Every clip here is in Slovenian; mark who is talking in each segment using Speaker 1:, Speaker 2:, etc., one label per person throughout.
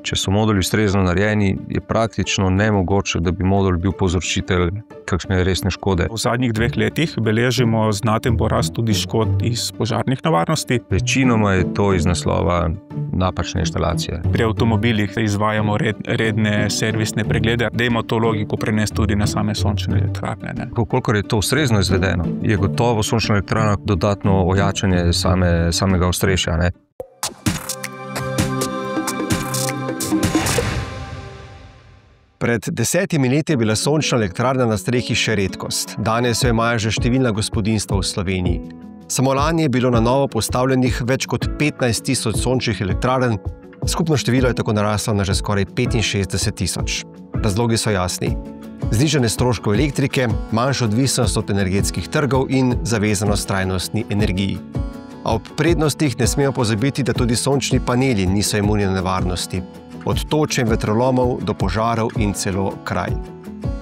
Speaker 1: Če so moduli ustrezno narejeni, je praktično nemogoče, da bi modul bil povzročitelj kakšne resne škode.
Speaker 2: V zadnjih 2 letih beležimo znaten porast tudi škod iz požarnih nevarnosti.
Speaker 1: Večinoma je to iz naslova napačne inštalacije.
Speaker 2: Pri avtomobilih izvajamo redne servisne preglede. Dajmo to logiko prenesti tudi na same sončne elektrarne.
Speaker 1: Kolikor je to ustrezno izvedeno, je gotovo sončna elektrarna dodatno ojačanje samega ostrešja.
Speaker 3: Pred 10 leti je bila sončna elektrarna na strehi še redkost. Danes jo imajo že številna gospodinjstva v Sloveniji. Samo lani je bilo na novo postavljenih več kot 15.000 sončnih elektrarn, skupno število je tako naraslo na že skoraj 65.000. Razlogi so jasni. Znižanje stroškov elektrike, manjša odvisnost od energetskih trgov in zavezanost trajnostni energiji. A ob prednostih ne smemo pozabiti, da tudi sončni paneli niso imuni na nevarnosti. Od toče in vetrolomov do požarov in celo kraj.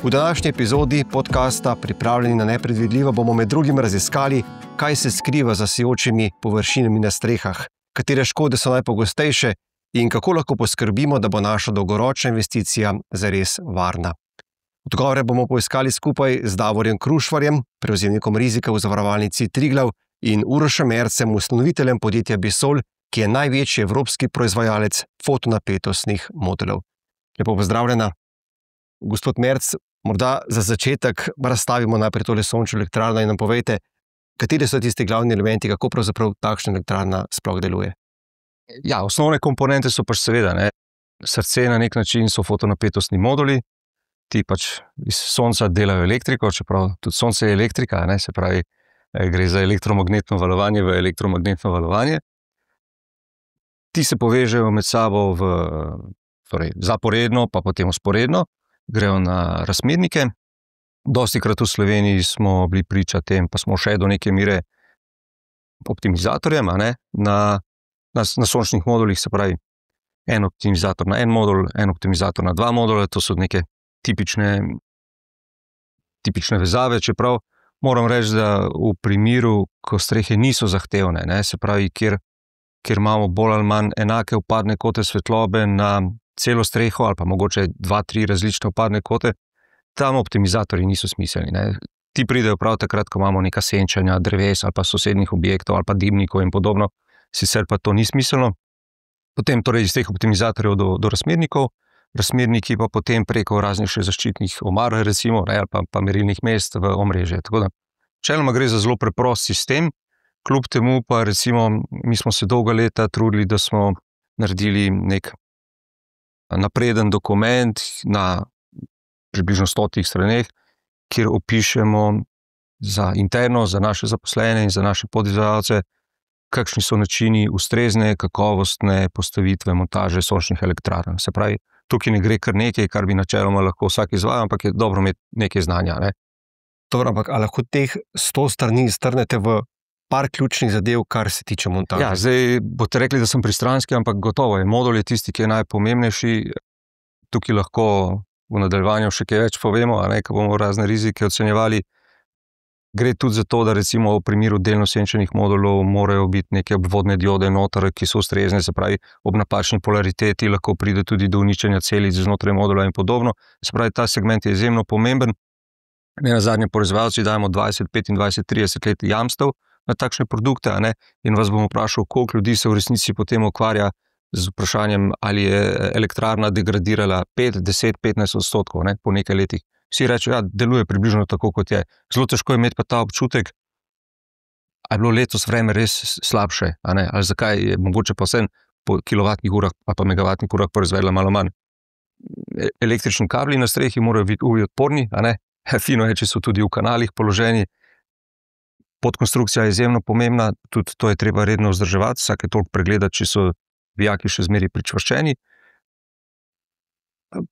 Speaker 3: V današnji epizodi podcasta Pripravljeni na nepredvidljivo bomo med drugim raziskali, kaj se skriva za sijočimi površinami na strehah, katere škode so najpogostejše in kako lahko poskrbimo, da bo naša dolgoročna investicija zares varna. Odgovore bomo poiskali skupaj z Davorjem Krušvarjem, prevzemnikom rizika v zavarovalnici Triglav, in Urošem Mercem, ustanoviteljem podjetja Bisol, ki je največji evropski proizvajalec fotonapetostnih modulov. Lepo pozdravljena. Gospod Merc, morda za začetek razstavimo najprej tole sončno elektrarno in nam povejte, kateri so tisti glavni elementi, kako pravzaprav takšna elektrarna sploh deluje?
Speaker 1: Ja, osnovne komponente so pač seveda, srce na nek način so fotonapetostni moduli, ti pač iz sonca delajo elektriko, čeprav tudi sonce je elektrika, se pravi, gre za elektromagnetno valovanje v elektromagnetno valovanje. Ti se povežejo med sabo zaporedno, pa potem vzporedno, grejo na razmernike. Dostikrat v Sloveniji smo bili priča tem, pa smo še do neke mere optimizatorjem, na sončnih modulih, se pravi, en optimizator na en modul, en optimizator na 2 module, to so neke tipične vezave, čeprav moram reči, da v primeru, ko strehe niso zahtevne, se pravi, kjer imamo bolj ali manj enake vpadne kote svetlobe na celo streho ali pa mogoče 2-3 različne vpadne kote, tam optimizatorji niso smiselni. Ti pridejo prav takrat, ko imamo neka senčanja dreves ali pa sosednjih objektov ali pa dimnikov in podobno, sicer pa to ni smiselno. Potem torej iz teh optimizatorjev do razmernikov, razmerniki pa potem preko raznih še zaščitnih omar, recimo, ali pa merilnih mest v omrežje. Tako da, načeloma gre za zelo preprost sistem. Kljub temu pa recimo, mi smo se dolga leta trudili, da smo naredili nek napreden dokument na približno 100 straneh, kjer opišemo interno za naše zaposlene in za naše podizvajalce, kakšni so načini ustrezne, kakovostne postavitve montaže sončnih elektrarn. Se pravi, tukaj ne gre kar nekaj, kar bi načeloma lahko vsak izvajal, ampak je dobro imeti nekaj znanja.
Speaker 3: Dobro, ampak a lahko teh 100 strani strnete v par ključnih zadev, kar se tiče montaže?
Speaker 1: Ja, zdaj boste rekli, da sem pristranski, ampak gotovo je. Modul je tisti, ki je najpomembnejši. Tukaj lahko v nadaljevanju še kaj več povemo, ko bomo razne rizike ocenjevali. Gre tudi za to, da recimo v primeru delno senčenih modulov morajo biti neke obvodne diode noter, ki so ustrezne, se pravi, ob napačni polariteti lahko pride tudi do uničenja celic znotraj modula in podobno. Se pravi, ta segment je izjemno pomemben. Nenazadnje proizvajalci dajemo 20, 25, 30 let jamstev na takšne produkte, in vas bom vprašal, koliko ljudi se v resnici potem ukvarja z vprašanjem, ali je elektrarna degradirala 5, 10, 15% po nekaj letih. Vsi rečejo, deluje približno tako, kot je. Zelo težko je imeti pa ta občutek, ali je bilo letos vreme res slabše, ali zakaj je mogoče pa vsem po kilovatnih urah pa megavatnih urah proizvedla malo manj. Električni kabli na strehi morajo biti UV odporni, fino je, če so tudi v kanalih položeni. Podkonstrukcija je izjemno pomembna, tudi to je treba redno vzdrževati, vsake toliko pregledati, če so vijaki še zmeraj pričvrščeni.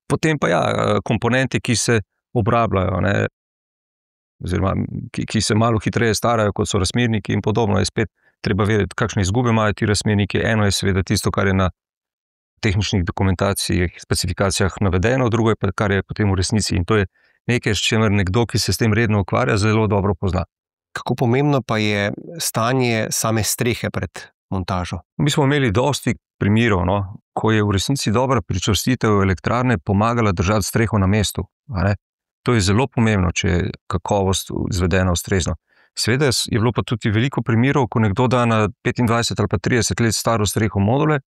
Speaker 1: Potem pa komponente, ki se obrabljajo, oziroma ki se malo hitreje starajo, kot so razmerniki in podobno, je spet treba vedeti, kakšne izgube imajo ti razmerniki. Eno je seveda tisto, kar je na tehničnih dokumentacijah, specifikacijah navedeno, drugo je pa, kar je potem v resnici. In to je nekaj, s čimer nekdo, ki se s tem redno ukvarja, zelo dobro pozna.
Speaker 3: Kako pomembno pa je stanje same strehe pred montažo?
Speaker 1: Mi smo imeli dosti primerov, no, ko je v resnici dobra pričvrstitev elektrarne pomagala držati streho na mestu. To je zelo pomembno, če je kakovost izvedena ustrezno. Seveda je bilo pa tudi veliko primerov, ko nekdo da na 25 ali pa 30 let staro streho module,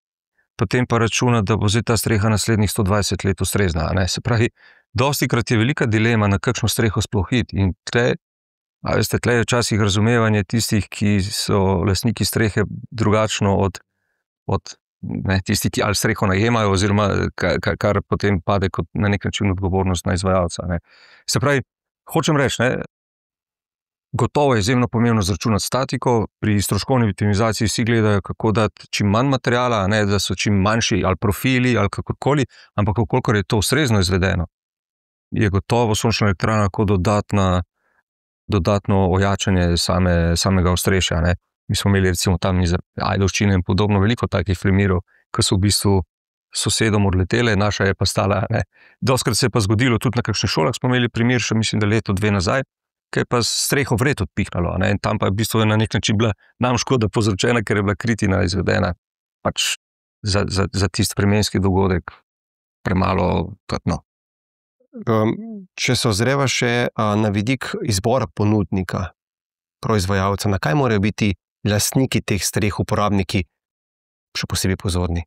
Speaker 1: potem pa računa, da bo zdaj ta streha naslednjih 120 let ustrezna. Se pravi, dostikrat je velika dilema, na kakšno streho sploh iti. In tle je včasih razumevanje tistih, ki so lastniki strehe drugačno od tistih, ki ali streho najemajo, oziroma kar potem pade kot na nek način odgovornost na izvajalca. Se pravi, hočem reči, gotovo je izjemno pomembno zračunati statiko, pri stroškovni optimizaciji vsi gledajo, kako dati čim manj materijala, da so čim manjši ali profili ali kakorkoli, ampak kolikor je to ustrezno izvedeno, je gotovo sončna elektrarna lahko dodatno ojačanje samega ostrešja. Mi smo imeli recimo tam iz Ajdovščine in podobno veliko takih primerov, ko so v bistvu sosedom odletele, naša je pa stala. Dostikrat se je pa zgodilo, tudi na kakšnih šolah smo imeli primer, še mislim, da leto, dve nazaj, ki je pa streho vred odpihnalo. In tam pa je v bistvu na nek način bila nam škoda povzročena, ker je bila kritina izvedena pač za tisti vremenski dogodek premalo trdno.
Speaker 3: Če se ozreva še na vidik izbora ponudnika, proizvajalca, na kaj morajo biti lastniki teh streh, uporabniki, še posebej pozorni?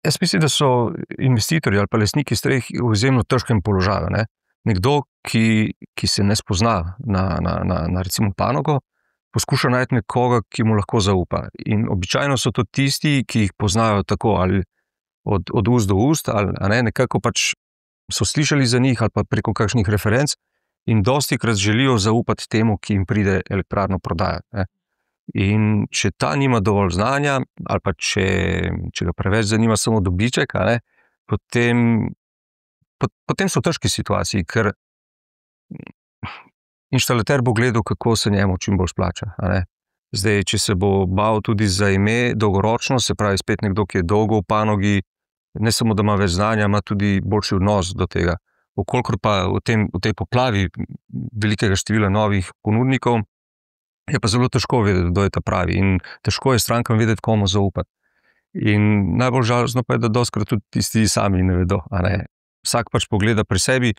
Speaker 1: Jaz mislim, da so investitorji ali pa lastniki streh v izjemno težkem položaju. Nekdo, ki se ne spozna na recimo panogo, poskuša najti nekoga, ki mu lahko zaupa. In običajno so to tisti, ki jih poznajo tako ali od ust do ust, ali nekako pač so slišali za njih ali pa preko kakšnih referenc in dostikrat želijo zaupati temu, ki jim pride elektrarno prodajati. In če ta nima dovolj znanja ali pa če ga preveč zanima samo dobiček, potem so v težki situaciji, ker inštalater bo gledal, kako se njemu čim bolj splača. Zdaj, če se bo bal tudi za ime dolgoročno, se pravi spet nekdo, ki je dolgo v panogi, ne samo, da ima več znanja, ima tudi boljši odnos do tega. Vkolikor pa v tej poplavi velikega števila novih ponudnikov, je pa zelo težko vedeti, kdo je ta pravi, in težko je strankam vedeti, komu zaupati. In najbolj žalostno pa je, da dostikrat tudi tisti sami ne vedo. Vsak pač pogleda pri sebi,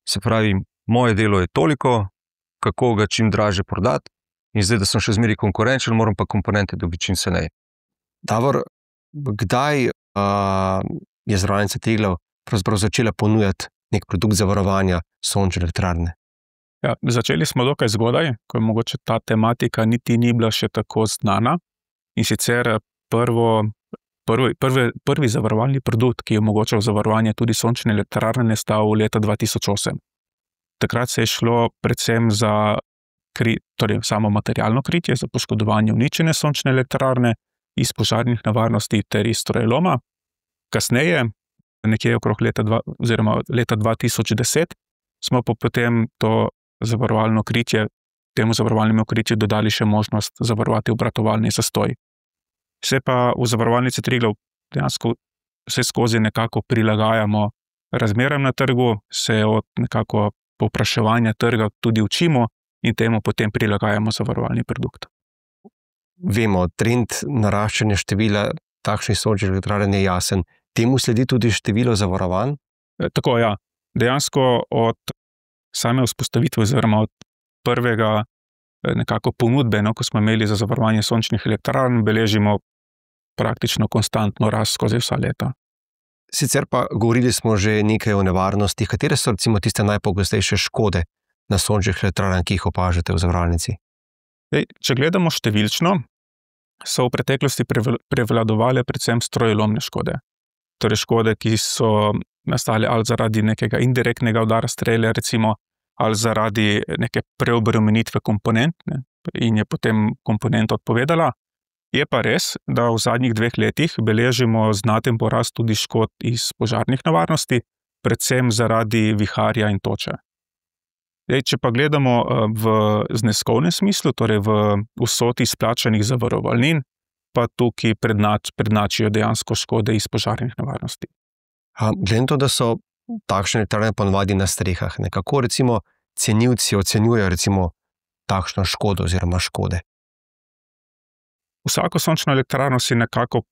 Speaker 1: se pravi, moje delo je toliko, kako ga čim dražje prodati, in zdaj, da sem še zmeraj konkurenčen, moram pa komponente dobiti čim ceneje.
Speaker 3: Davor, kdaj je Zavarovalnica Triglav pravzaprav začela ponujati nek produkt zavarovanja sončne elektrarne?
Speaker 2: Ja, začeli smo dokaj zgodaj, ko je mogoče ta tematika niti ni bila še tako znana. In sicer prvi zavarovalni produkt, ki je omogočal zavarovanje tudi sončne elektrarne, nastal leta 2008. Takrat se je šlo predvsem za samo materialno kritje, za poškodovanje uničene sončne elektrarne iz požarnih nevarnosti ter iz strojloma. Kasneje, nekje okrog leta 2010, smo pa potem to zavarovalno kritje, temu zavarovalnemu kritju dodali še možnost zavarovati obratovalni zastoj. Se pa v Zavarovalnici Triglav dejansko vse skozi nekako prilagajamo razmeram na trgu, se od nekako povpraševanja trga tudi učimo in temu potem prilagajamo zavarovalni produkt.
Speaker 3: Vemo, trend naraščanja števila takšnih sončnih elektrarn je jasen. Temu sledi tudi število zavarovanj?
Speaker 2: Tako, ja. Dejansko od same vzpostavitve oziroma od prvega nekako ponudbe, ko smo imeli za zavarovanje sončnih elektrarn, beležimo praktično konstantno rast skozi vsa leta.
Speaker 3: Sicer pa govorili smo že nekaj o nevarnostih. Katere so recimo tiste najpogostejše škode na sončnih elektrarnah, ki jih opažate v zavarovalnici?
Speaker 2: Če gledamo številčno, so v preteklosti prevladovale predvsem strojlomne škode. Torej škode, ki so nastale ali zaradi nekega indirektnega udara strele, recimo, ali zaradi neke preobremenitve komponent, in je potem komponenta odpovedala. Je pa res, da v zadnjih 2 letih beležimo znaten porast tudi škod iz požarnih nevarnosti, predvsem zaradi viharja in toče. Če pa gledamo v zneskovnem smislu, torej v vsoti izplačanih zavarovalnin, pa tukaj prednjačijo dejansko škode iz požarnih nevarnosti.
Speaker 3: Glede na to, da so takšne elektrarne ponavadi na strehah, kako recimo cenilci ocenjujejo recimo takšno škodo oziroma škode?
Speaker 2: Vsako sončno elektrarno si nekako,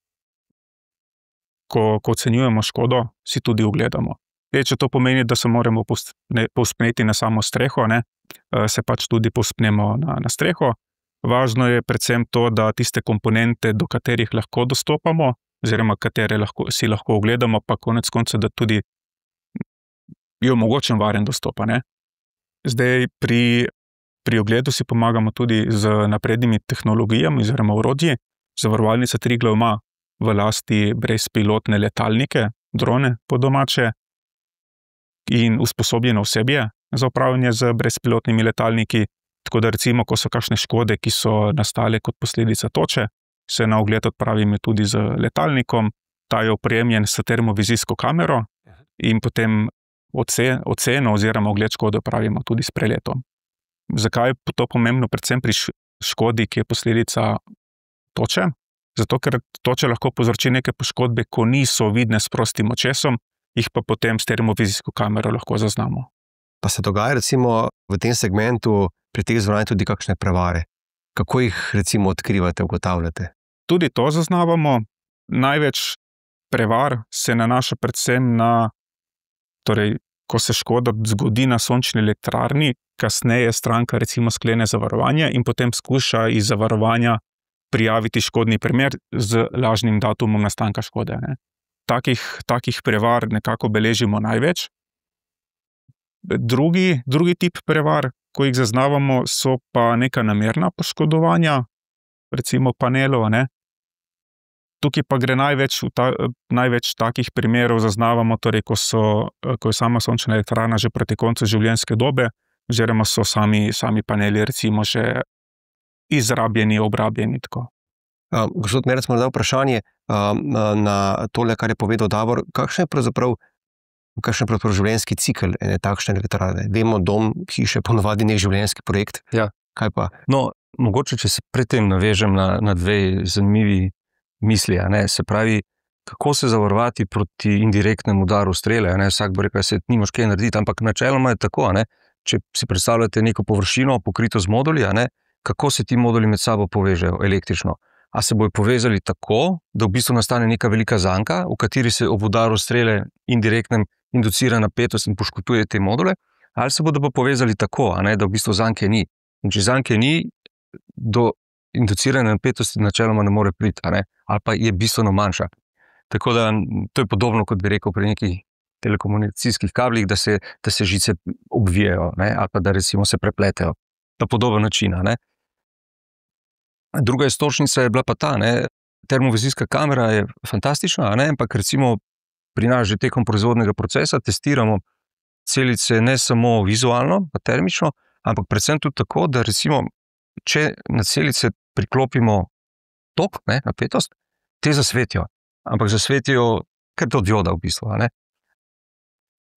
Speaker 2: ko ocenjujemo škodo, si tudi ogledamo. Če to pomeni, da se moramo povzpneti na samo streho, se pač tudi povzpnemo na streho. Važno je predvsem to, da tiste komponente, do katerih lahko dostopamo, oziroma katere si lahko ogledamo, pa konec koncev, da tudi je omogočen varen dostop. Zdaj pri ogledu si pomagamo tudi z naprednimi tehnologijami oziroma orodji. Zavarovalnica Triglav ima v lasti brezpilotne letalnike, drone po domače, in usposobljeno osebje za upravljanje z brezpilotnimi letalniki, tako da recimo, ko so kakšne škode, ki so nastale kot posledica toče, se na ogled odpravimo tudi z letalnikom, ta je opremljen s termovizijsko kamero in potem oceno oziroma ogled škode opravimo tudi s preletom. Zakaj je to pomembno? Predvsem pri škodi, ki je posledica toče, zato ker toče lahko povzroči neke poškodbe, ko niso vidne s prostim očesom, jih pa potem s termovizijsko kamero lahko zaznamo.
Speaker 3: Pa se dogaja recimo v tem segmentu pri teh zavarovalnicah tudi kakšne prevare? Kako jih recimo odkrivate, ugotavljate?
Speaker 2: Tudi to zaznavamo. Največ prevar se nanaša predvsem na, ko se škoda zgodi na sončni elektrarni, kasneje stranka recimo sklene zavarovanje in potem skuša iz zavarovanja prijaviti škodni primer z lažnim datumom nastanka škode. Takih prevar nekako beležimo največ. Drugi tip prevar, ko jih zaznavamo, so pa neka namerna poškodovanja, recimo panelov. Tukaj pa gre največ takih primerov zaznavamo, ko je sama sončna elektrarna že proti koncu življenjske dobe, oziroma so sami paneli recimo že izrabljeni, obrabljeni.
Speaker 3: Gospod Merec, morda vprašanje na tole, kar je povedal Davor. Kakšen je pravzaprav življenjski cikel ene takšne elektrarne? Vemo, dom, hiše, ponovadi nek življenjski projekt.
Speaker 1: Ja.
Speaker 3: Kaj pa?
Speaker 1: No, mogoče, če se predtem navežem na dve zanimivi misli. Se pravi, kako se zavarovati proti indirektnemu udaru strele. Vsak bo rekel, da se nimaš kaj narediti, ampak načeloma je tako. Če si predstavljate neko površino pokrito z moduli, kako se ti moduli med sabo povežejo električno? A se bojo povezali tako, da v bistvu nastane neka velika zanka, v kateri se ob udaru strele indirektnem inducira napetost in poškoduje te module, ali se bodo pa povezali tako, da v bistvu zanke ni. In če zanke ni, do inducirane napetosti načeloma ne more priti, ali pa je bistveno manjša. Tako da to je podobno, kot bi rekel pri nekih telekomunikacijskih kablih, da se žice obvijajo, ali pa da recimo se prepletejo na podoben način. Druga iztočnica je bila pa ta, termovizijska kamera je fantastična, ampak recimo pri nas že tekom proizvodnega procesa testiramo celice ne samo vizualno, pa termično, ampak predvsem tudi tako, da recimo, če na celice priklopimo tok, napetost, te zasvetijo, ampak zasvetijo, ker to dioda v bistvu,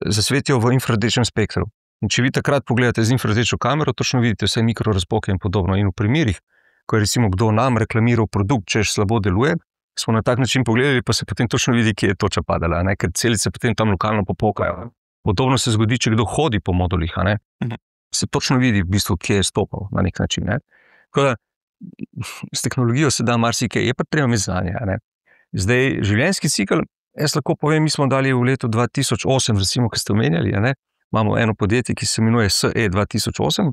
Speaker 1: zasvetijo v infrardečnem spektru. In če vi takrat pogledate z infrardečo kamero, točno vidite vse mikrorazpoke in podobno. In v primerih, ko je recimo kdo nam reklamiral produkt, češ slabo deluje, smo na tak način pogledali, pa se potem točno vidi, kje je toča padala, ker celice potem tam lokalno popokajo. Podobno se zgodi, če kdo hodi po modulih, se točno vidi v bistvu, kje je stopal na nek način. Tako da s tehnologijo se da marsikaj, je pa treba imeti znanje. Zdaj, življenjski cikel, jaz lahko povem, mi smo dali v letu 2008, recimo, ki ste omenjali, imamo eno podjetje, ki se imenuje SE 2008,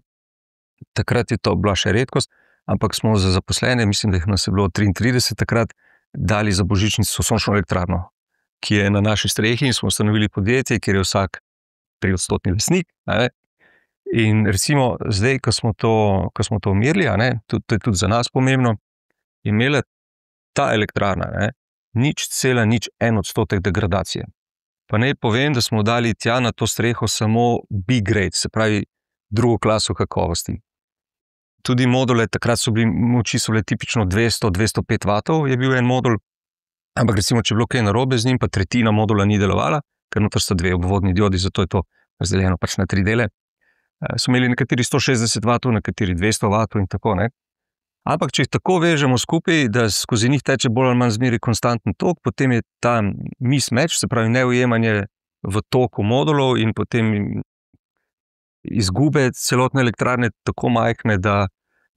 Speaker 1: takrat je to bila še redkost, ampak smo za zaposlene, mislim, da jih nas je bilo 33 takrat, dali za božičnico sončno elektrarno, ki je na naši strehi, in smo ustanovili podjetje, kjer je vsak 3% lastnik. In recimo zdaj, ko smo to merili, to je tudi za nas pomembno, je imela ta elektrarna 0,01% degradacije. Pa naj povem, da smo dali tja na to streho samo B-grade, se pravi drugo klaso kakovosti. Tudi module, takrat moči so bile tipično 200-205 vatov, je bil en modul, ampak recimo, če je bilo kaj narobe z njim, pa tretjina modula ni delovala, ker noter sta dve obvodni diodi, zato je to razdeljeno pač na 3 dele. So imeli nekateri 160 vatov, nekateri 200 vatov in tako. Ampak, če jih tako vežemo skupaj, da skozi njih teče bolj ali manj zmeri konstanten tok, potem je ta mismatch, se pravi neujemanje v toku modulov in potem izgube celotne elektrarne tako majhne, da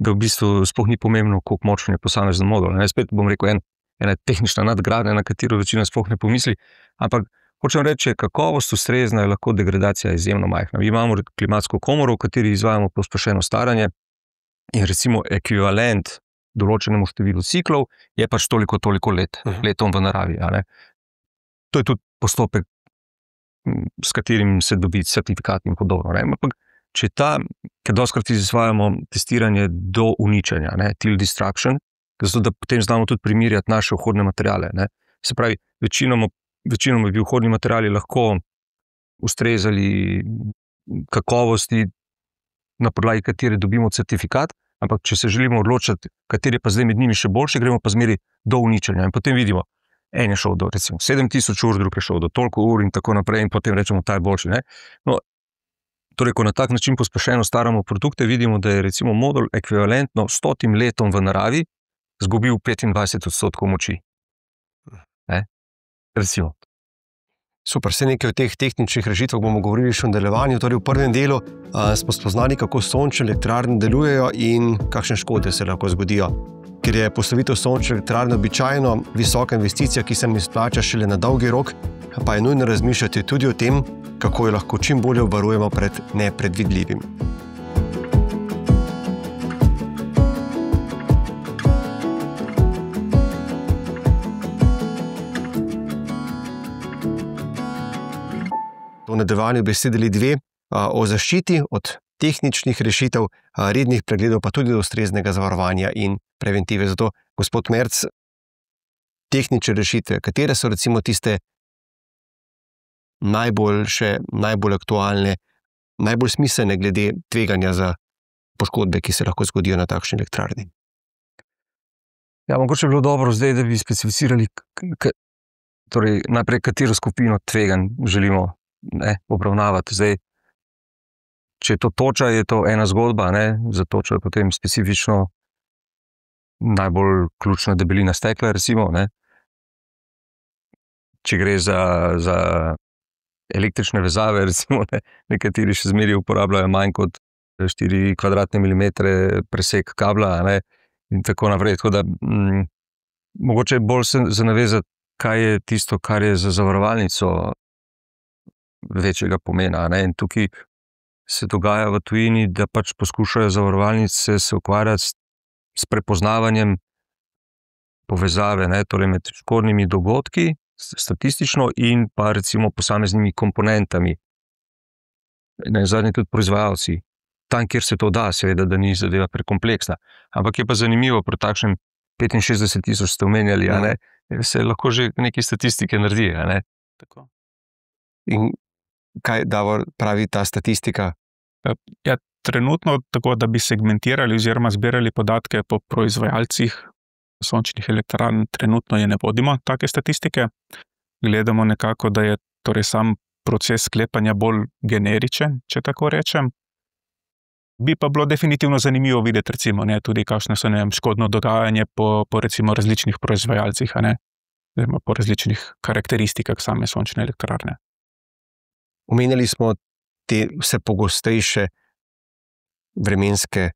Speaker 1: da v bistvu sploh ni pomembno, koliko močen je posamezen modul. Spet bom rekel, ena tehnična nadgradnja, na katero večina sploh ne pomisli, ampak hočem reči, je kakovost ustrezna, je lahko degradacija izjemno majhna. Mi imamo klimatsko komoro, v kateri izvajamo pospešeno staranje in recimo ekvivalent določenemu številu ciklov je pač toliko let, letom v naravi. To je tudi postopek, s katerim se dobi certifikat in podobno. Ampak če ker dostikrat izvajamo testiranje do uničenja, till destruction, zato da potem znamo tudi primerjati naše vhodne materiale. Se pravi, večinoma bi vhodni materiali lahko ustrezali kakovosti, na podlagi katere dobimo certifikat, ampak če se želimo odločiti, kateri pa zdaj med njimi še boljši, gremo pa zmeri do uničenja. In potem vidimo, en je šel do recimo 7000 ur, drug je šel do toliko ur in tako naprej in potem rečemo, ta je boljši. Torej, ko na tak način pospešeno staramo produkte, vidimo, da je recimo modul ekvivalentno 100 letom v naravi zgubil 25% moči. Recimo.
Speaker 3: Super, vse nekaj o teh tehničnih rešitvah bomo govorili še v nadaljevanju. Torej, v prvem delu smo spoznali, kako sončne elektrarne delujejo in kakšne škode se lahko zgodijo. Ker je postavitev sončne elektrarne običajno visoka investicija, ki se nam izplača šele na dolgi rok, pa je nujno razmišljati tudi o tem, kako jo lahko čim bolje obvarujemo pred nepredvidljivim. V nadaljevanju besedili dve o zaščiti od tehničnih rešitev, rednih pregledov, pa tudi do ustreznega zavarovanja in preventive. Zato, gospod Merc, tehnične rešitve, katere so recimo tiste najboljše, najbolj aktualne, najbolj smiselne glede tveganja za poškodbe, ki se lahko zgodijo na takšni elektrarni?
Speaker 1: Ja, mogoče bi bilo dobro zdaj, da bi specificirali, torej najprej katero skupino tveganj želimo obravnavati. Zdaj, če je to toča, je to ena zgodba, za točo je potem specifično najbolj ključna debelina stekla, recimo. Če gre za električne vezave, recimo, nekateri še zmeraj uporabljajo manj kot 4 kvadratne milimetre presek kabla, in tako naprej. Tako da, mogoče bolj se navezati, kaj je tisto, kar je za zavarovalnico večjega pomena. In tukaj se dogaja v tujini, da pač poskušajo zavarovalnice se ukvarjati s prepoznavanjem povezave, torej med škodnimi dogodki, statistično in pa recimo posameznimi komponentami. Zadnji tudi proizvajalci. Tam, kjer se to da, seveda, da ni zadeva prekompleksna. Ampak je pa zanimivo, pri takšnem 65 000 ste omenjali, se lahko že neke statistike naredi.
Speaker 2: Tako.
Speaker 3: In kaj, Davor, pravi ta statistika?
Speaker 2: Ja, trenutno tako, da bi segmentirali oziroma zbirali podatke po proizvajalcih sončnih elektrarn, trenutno je ne vodimo take statistike. Gledamo nekako, da je torej sam proces sklepanja bolj generičen, če tako rečem. Bi pa bilo definitivno zanimivo videti, recimo, tudi kakšne so škodno dogajanje po recimo različnih proizvajalcih, oziroma po različnih karakteristikah same sončne elektrarne.
Speaker 3: Omenjali smo te vse pogostejše vremenske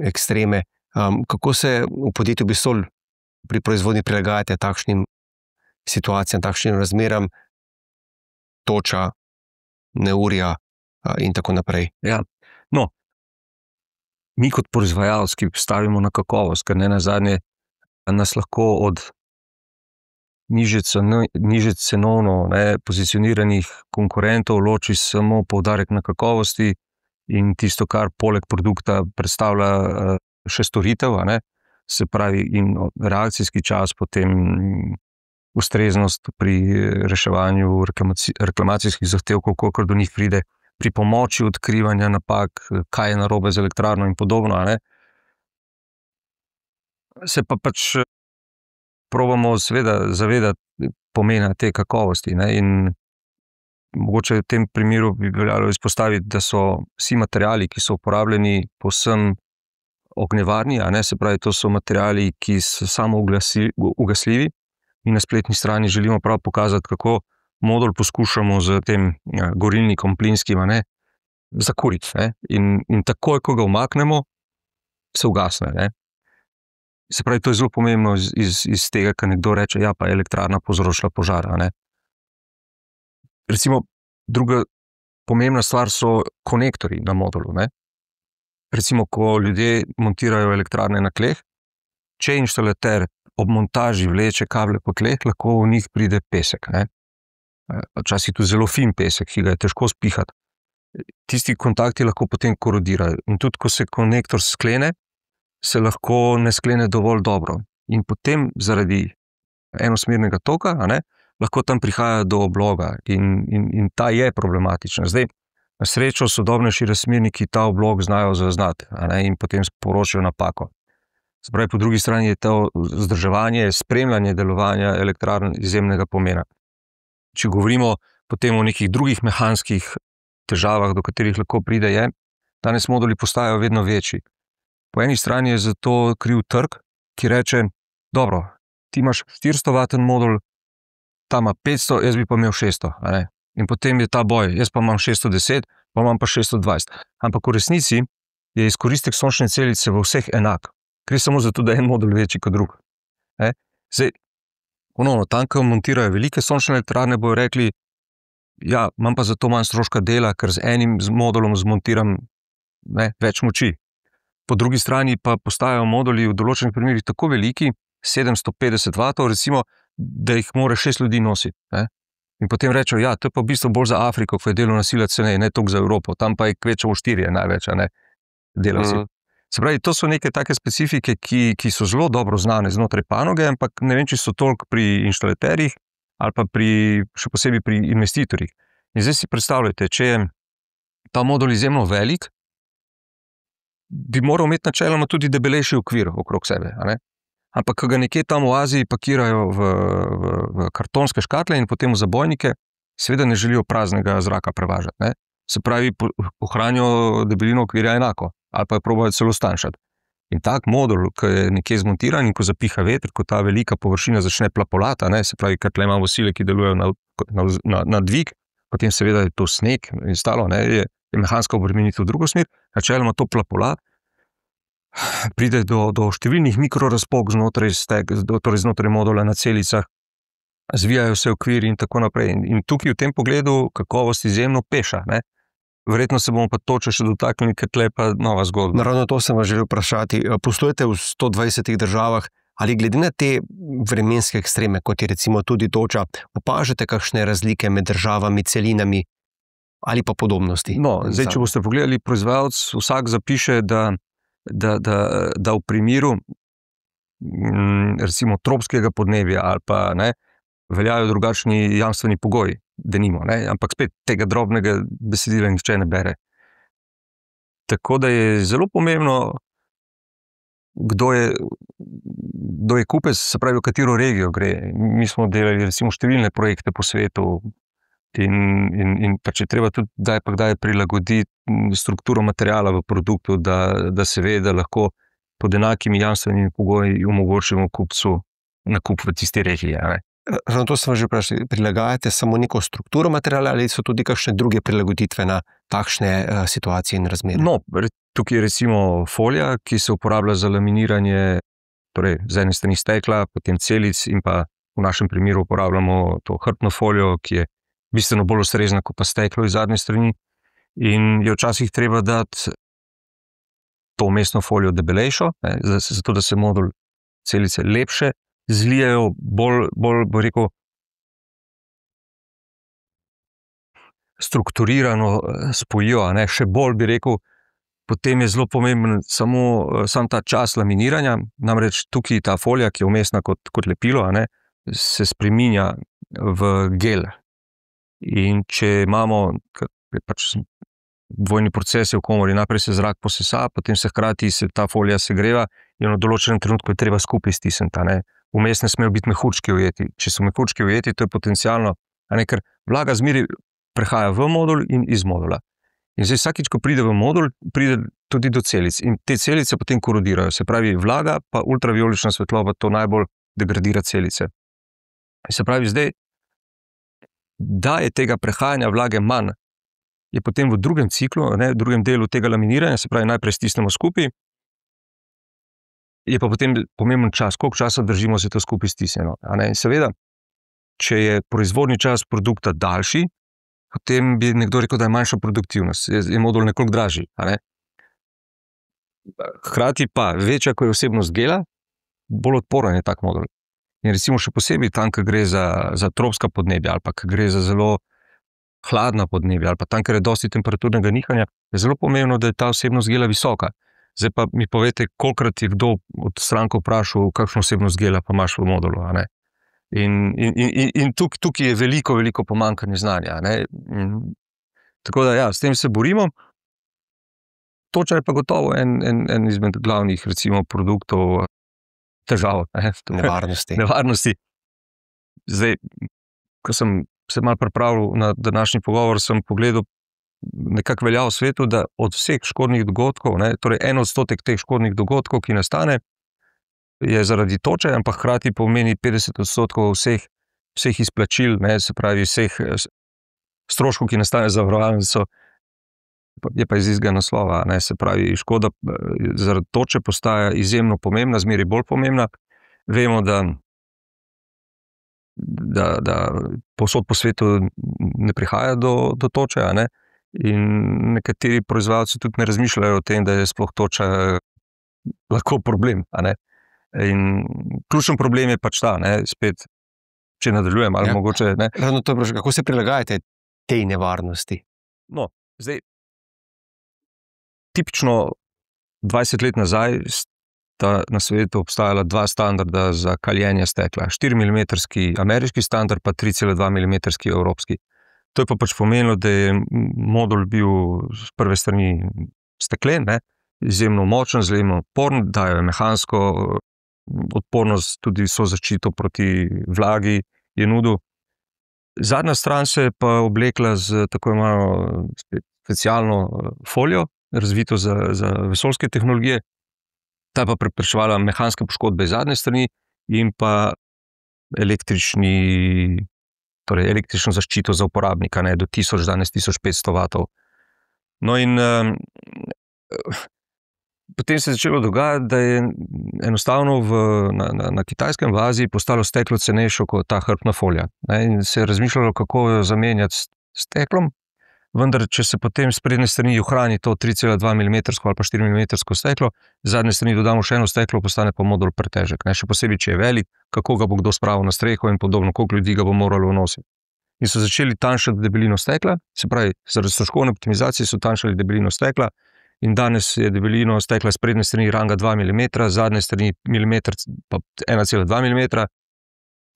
Speaker 3: ekstreme. Kako se v podjetju Bisol pri proizvodnji prilagajate takšnim situacijam, takšnim razmeram, toča, neurja in tako naprej?
Speaker 1: Ja, mi kot proizvajalci stavimo na kakovost, ker nenazadnje nas lahko od nižje cenovno pozicioniranih konkurentov loči samo poudarek na kakovosti in tisto, kar poleg produkta predstavlja še storitev, se pravi in reakcijski čas, potem ustreznost pri reševanju reklamacijskih zahtevkov, kolikor do njih pride, pri pomoči odkrivanja napak, kaj je narobe z elektrarno in podobno. Se pa pač probamo seveda zavedati pomena te kakovosti. In mogoče v tem primeru bi veljalo izpostaviti, da so vsi materiali, ki so uporabljeni, povsem ognjevarni, se pravi, to so materiali, ki so samo ugasljivi. Mi na spletni strani želimo prav pokazati, kako modul poskušamo z tem gorilnikom plinskim zakuriti. In takoj, ko ga umaknemo, se ugasne. Ne? Se pravi, to je zelo pomembno iz tega, kar nekdo reče, ja, pa je elektrarna povzročila požar. Ne? Recimo, druga pomembna stvar so konektorji na modulu. Ne? Recimo, ko ljudje montirajo elektrarne na tleh, če inštalater ob montaži vleče kable po tleh, lahko v njih pride pesek. Ne? Včasih tudi zelo fin pesek, ki ga je težko spihati. Tisti kontakti lahko potem korodirajo. In tudi, ko se konektor sklene, se lahko ne sklene dovolj dobro. In potem zaradi enosmernega toka, lahko tam prihaja do obloga in ta je problematična. Zdaj, na srečo sodobnejši razmerniki ta oblog znajo zaznati in potem sporočijo napako. Se pravi, po drugi strani je to vzdrževanje, spremljanje delovanja elektrarn izjemnega pomena. Če govorimo potem o nekih drugih mehanskih težavah, do katerih lahko pride, je, danes moduli postajajo vedno večji. Po eni strani je zato kriv trg, ki reče, dobro, ti imaš 400-vaten modul, ta ima 500, jaz bi pa imel 600. In potem je ta boj, jaz pa imam 610, pa imam pa 620. Ampak v resnici je izkoristek sončne celice v vseh enak. Gre samo zato, da je en modul večji kot drug. Zdaj, ponovno, tam, ko montirajo velike sončne elektrarne, bojo rekli, ja, imam pa zato manj stroška dela, ker z enim modulom zmontiram več moči. Po drugi strani pa postajajo moduli v določenih primerih tako veliki, 750 vatov, recimo, da jih mora 6 ljudi nositi. In potem rečejo, ja, to je pa v bistvu bolj za Afriko, ko je delovna sila ceneje, ne toliko za Evropo, tam pa je kvečevo 4 največ, delavci. Se pravi, to so neke take specifike, ki so zelo dobro znane znotraj panoge, ampak ne vem, če so toliko pri inštalaterjih ali pa še posebej pri investitorjih. In zdaj si predstavljajte, če je ta modul izjemno velik, bi moral imeti načeloma tudi debelejši okvir okrog sebe. Ampak, ko ga nekje tam v Aziji pakirajo v kartonske škatle in potem v zabojnike, seveda ne želijo praznega zraka prevažati. Se pravi, ohranijo debelino okvirja enako. Ali pa jo probajo celo stanjšati. In tak modul, ki je nekje zmontiran in ko zapiha veter, ko ta velika površina začne plapolati, se pravi, ker tle imamo sile, ki delujejo na dvig, potem seveda je to sneg in stalo, je mehanska obremenitev v drugo smer, načeloma to plapola, pride do številnih mikrorazpok znotraj modula na celicah, zvijajo se okviri in tako naprej. In tukaj v tem pogledu kakovost izjemno peša. Verjetno se bomo pa točno še dotaknili, ker tle pa nova zgodba.
Speaker 3: Ravno to sem vas želel vprašati. Poslujete v 120 državah, ali glede na te vremenske ekstreme, kot je recimo tudi toča, opažate kakšne razlike med državami, celinami ali pa podobnosti?
Speaker 1: No, zdaj, če boste pogledali, proizvajalec vsak zapiše, da v primeru recimo tropskega podnebja ali pa veljajo drugačni jamstveni pogoji, denimo, ampak spet tega drobnega besedila nihče ne bere. Tako da je zelo pomembno, kdo je kupec, se pravi, v katero regijo gre. Mi smo delali recimo številne projekte po svetu in pač je treba tudi kdaj prilagoditi strukturo materiala v produktu, da se ve, da lahko pod enakimi jamstvenimi pogoji omogočimo kupcu nakup v tisti regiji.
Speaker 3: Ravno to sem že vprašal, prilagajate samo neko strukturo materiala ali so tudi kakšne druge prilagoditve na takšne situacije in razmere?
Speaker 1: No, tukaj je recimo folija, ki se uporablja za laminiranje, torej z ene strani stekla, potem celic in pa v našem primeru uporabljamo to hrbtno folijo, ki je bistveno bolj ustrezna kot pa steklo iz zadnje strani in je včasih treba dati to vmesno folijo debelejšo, zato da se modul celice lepše zlijajo, bolj bo rekel, strukturirano spojijo, še bolj bi rekel, potem je zelo pomemben sam ta čas laminiranja, namreč tukaj ta folija, ki je vmesna kot lepilo, se spreminja v gel. In če imamo pač dvojni proces v komori, najprej se zrak posesa, potem se hkrati ta folija segreva in v določenem trenutku je treba skupaj stisniti. Vmes ne smejo biti mehurčki ujeti. Če so mehurčki ujeti, to je potencialno, ker vlaga zmeraj prehaja v modul in iz modula. In zdaj vsakič, ko pride v modul, pride tudi do celic. In te celice potem korodirajo. Se pravi, vlaga pa ultravijolična svetloba to najbolj degradira celice. Se pravi, zdaj, da je tega prehajanja vlage manj, je potem v drugem ciklu, v drugem delu tega laminiranja, se pravi, najprej stisnemo skupaj, je pa potem pomemben čas, koliko časa držimo se to skupaj stisnjeno. Seveda, če je proizvodni čas produkta daljši, potem bi nekdo rekel, da je manjša produktivnost, je modul nekoliko dražji. Hkrati pa, večja, ko je vsebnost gela, bolj odporen je tak modul. In recimo še posebej tam, ko gre za tropska podnebja ali pa ko gre za zelo hladna podnebja ali pa tam, ker je dosti temperaturnega nihanja, je zelo pomembno, da je ta vsebnost gela visoka. Zdaj pa mi povete, kolikrat je kdo od strank vprašal, kakšno vsebnost gela pa imaš v modulu. In tukaj je veliko, veliko pomanjkanje znanja. Tako da, ja, s tem se borimo. Toča je pa gotovo en izmed glavnih, recimo, produktov težav. Nevarnosti. Zdaj, ko sem se malo pripravil na današnji pogovor, sem pogledal, nekako velja v svetu, da od vseh škodnih dogodkov, torej 1% teh škodnih dogodkov, ki nastane, je zaradi toče, ampak hkrati pomeni 50% vseh izplačil, se pravi vseh stroškov, ki nastane za zavarovalnico, je pa iz istega naslova. Se pravi, škoda zaradi toče postaja izjemno pomembna, zmeraj bolj pomembna. Vemo, da povsod po svetu ne prihaja do toče, in nekateri proizvajalci tudi ne razmišljajo o tem, da je sploh toča lahko problem. In ključen problem je pač ta, spet, če nadaljujem, ali mogoče.
Speaker 3: Ravno to je vprašanje, kako se prilagajate tej nevarnosti?
Speaker 1: No, zdaj, tipično 20 let nazaj sta na svetu obstajala dva standarda za kaljenje stekla. 4 mm ameriški standard, pa 3,2 mm evropski. To je pa pač pomenilo, da je modul bil z prve strani steklen, izjemno močen, zelo odporen, daje mehansko odpornost, tudi so zaščito proti vlagi je nudil. Zadnja stran se je pa oblekla z tako imenovano specialno folijo, razvito za vesoljske tehnologije. Ta je pa preprečevala mehanske poškodbe iz zadnje strani in pa električno zaščito za uporabnika, do 1000, danes 1500 vatov. No in potem se je začelo dogajati, da je enostavno na kitajskem v Aziji postalo steklo cenejše kot ta hrbtna folija. In se je razmišljalo, kako jo zamenjati s steklom, vendar če se potem s prednje strani ohrani to 3,2 mm ali pa 4 mm steklo, z zadnje strani dodamo še eno steklo, postane pa modul pretežek. Še posebej, če je velik, kako ga bo kdo spravil na streho in podobno, koliko ljudi ga bo moralo nositi. In so začeli tanjšati debelino stekla, se pravi, zaradi stroškovne optimizacije so tanjšali debelino stekla in danes je debelino stekla s prednje strani ranga 2 mm, z zadnje strani milimeter pa 1,2 mm.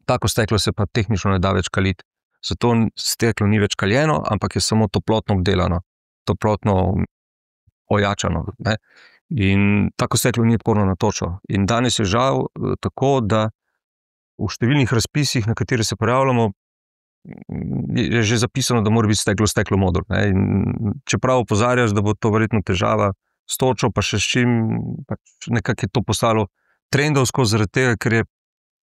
Speaker 1: Tako steklo se pa tehnično ne da več kaliti. Zato steklo ni več kaljeno, ampak je samo toplotno obdelano, toplotno ojačano. In tako steklo ni odporno na točo. In danes je žal tako, da v številnih razpisih, na katere se prijavljamo, je že zapisano, da mora biti steklo modul. In čeprav opozarjaš, da bo to verjetno težava s točo, pa še s čim, pač nekako je to postalo trendovsko, zaradi tega, ker je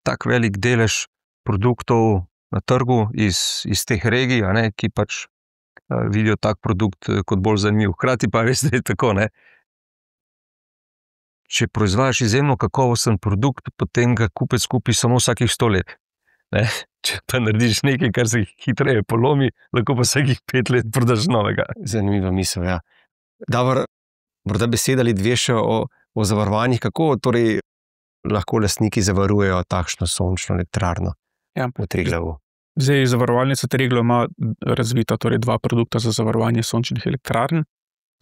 Speaker 1: tak velik delež produktov na trgu iz teh regij, ki pač vidijo tak produkt kot bolj zanimiv. Hkrati pa res, da je tako. Če proizvajaš izjemno kakovosten produkt, potem ga kupec kupi samo vsakih 100 let. Če pa narediš nekaj, kar se hitreje polomi, lahko pa vsakih 5 let prodaš novega.
Speaker 3: Zanimiva misel, ja. Davor, morda beseda ali dve še o zavarovanjih, kako torej lahko lastniki zavarujejo takšno sončno elektrarno? V Triglavu.
Speaker 2: Zdaj, zavarovalnica Triglav ima razvita dva produkta za zavarovanje sončnih elektrarn.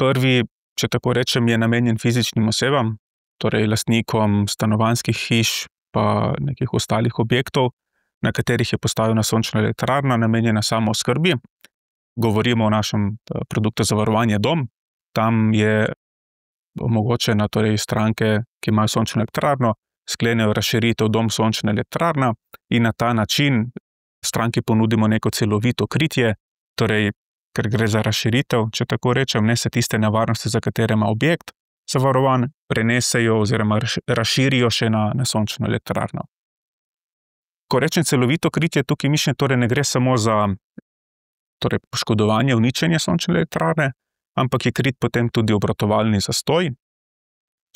Speaker 2: Prvi, če tako rečem, je namenjen fizičnim osebam, torej lastnikom stanovanjskih hiš pa nekih ostalih objektov, na katerih je postavljena sončna elektrarna, namenjena samo oskrbi. Govorimo o našem produktu zavarovanje dom. Tam je omogočena stranke, ki imajo sončno elektrarno, sklenejo razširitev dom sončna elektrarna in na ta način stranki ponudimo neko celovito kritje, torej, ker gre za razširitev, če tako rečem, ne se tiste nevarnosti, za katere ima objekt zavarovan, prenesejo oziroma razširijo še na sončno elektrarno. Ko rečem celovito kritje, tukaj mišljenje torej ne gre samo za poškodovanje, uničenje sončne elektrarne, ampak je krit potem tudi obratovalni zastoj.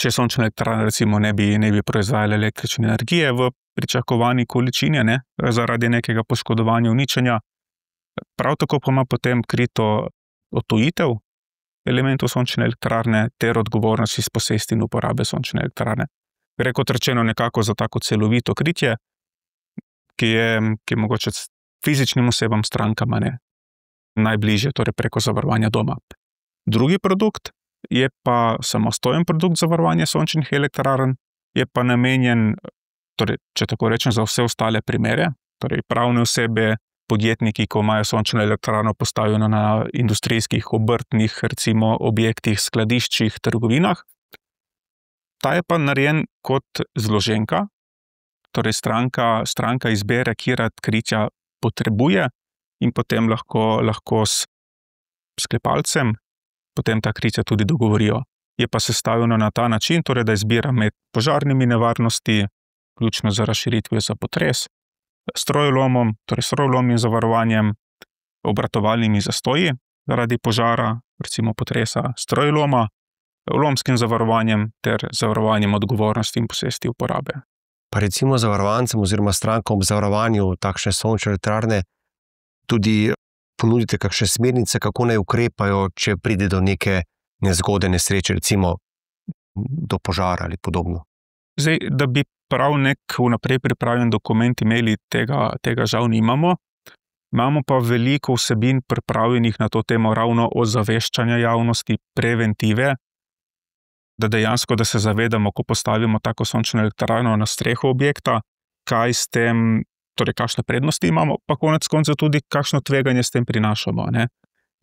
Speaker 2: če sončne elektrarne recimo ne bi proizvajale električne energije v pričakovani količini, ne, zaradi nekega poškodovanja, uničenja. Prav tako pa ima potem krito odtujitev elementov sončne elektrarne ter odgovornost iz posesti in uporabe sončne elektrarne. Gre kot rečeno nekako za tako celovito kritje, ki je mogoče fizičnim osebam, strankama, ne, najbližje, torej preko zavarovanja doma. Drugi produkt je pa samostojen produkt zavarovanja sončnih elektrarn, je pa namenjen, torej, če tako rečem, za vse ostale primere, torej pravne osebe, podjetniki, ko imajo sončno elektrarno postavljeno na industrijskih, obrtnih, recimo objektih, skladiščih, trgovinah. Ta je pa narejen kot zloženka, torej stranka izbere, katera kritja potrebuje in potem lahko s sklepalcem potem ta kritja tudi dogovorijo. Je pa sestavljeno na ta način, torej da izbira med požarnimi nevarnosti, vključno z razširitvijo za potres, strojolomom, torej strojolomnim zavarovanjem, obratovalnimi zastoji zaradi požara, recimo potresa, strojoloma, lomskim zavarovanjem ter zavarovanjem odgovornosti in posesti uporabe.
Speaker 3: Pa recimo zavarovancem oziroma strankom v zavarovanju takšne sončne elektrarne tudi ponudite kakšne smernice, kako naj ukrepajo, če pride do neke nezgode, nesreče, recimo do požara ali podobno.
Speaker 2: Zdaj, da bi prav nek vnaprej pripravljen dokument imeli, tega žal nimamo. Imamo pa veliko vsebin pripravljenih na to temo ravno ozaveščanja javnosti, preventive, da dejansko, da se zavedamo, ko postavimo tako sončno elektrarno na streho objekta, kaj s tem, torej kakšne prednosti imamo, pa konec koncev tudi kakšno tveganje s tem prinašamo, ne.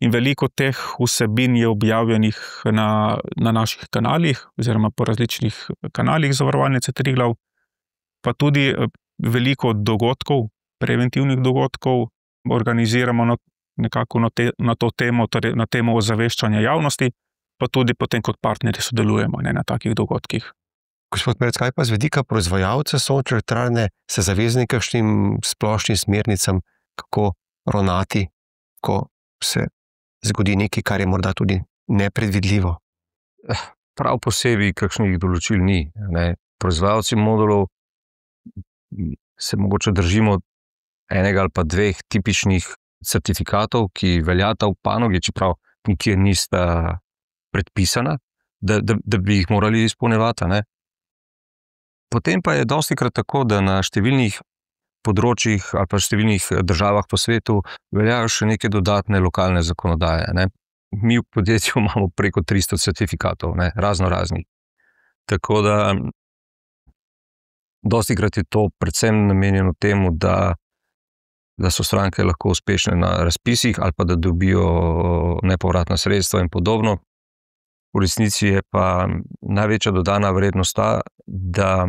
Speaker 2: In veliko teh vsebin je objavljenih na naših kanalih oziroma po različnih kanalih Zavarovalnice Triglav, pa tudi veliko dogodkov, preventivnih dogodkov organiziramo nekako na to temo, torej na temo ozaveščanja javnosti, pa tudi potem kot partnerji sodelujemo, ne, na takih dogodkih.
Speaker 3: Gospod Merc, kaj pa z vidika proizvajalca sončne elektrarne, se zavezani kakšnim splošnim smernicam, kako ravnati, ko se zgodi nekaj, kar je morda tudi nepredvidljivo?
Speaker 1: Prav posebej kakšnih določil ni, ne. Proizvajalci modulov se mogoče držimo enega ali pa dveh tipičnih certifikatov, ki veljata v panogi, čeprav nikjer nista predpisana, da bi jih morali izpolnjevati, ne. Potem pa je dostikrat tako, da na številnih področjih ali pa številnih državah po svetu veljajo še neke dodatne lokalne zakonodaje, ne. Mi v podjetju imamo preko 300 certifikatov, ne, raznoraznih. Tako da dostikrat je to predvsem namenjeno temu, da so stranke lahko uspešne na razpisih ali pa da dobijo nepovratna sredstva in podobno. V resnici je pa največja dodana vrednost ta, da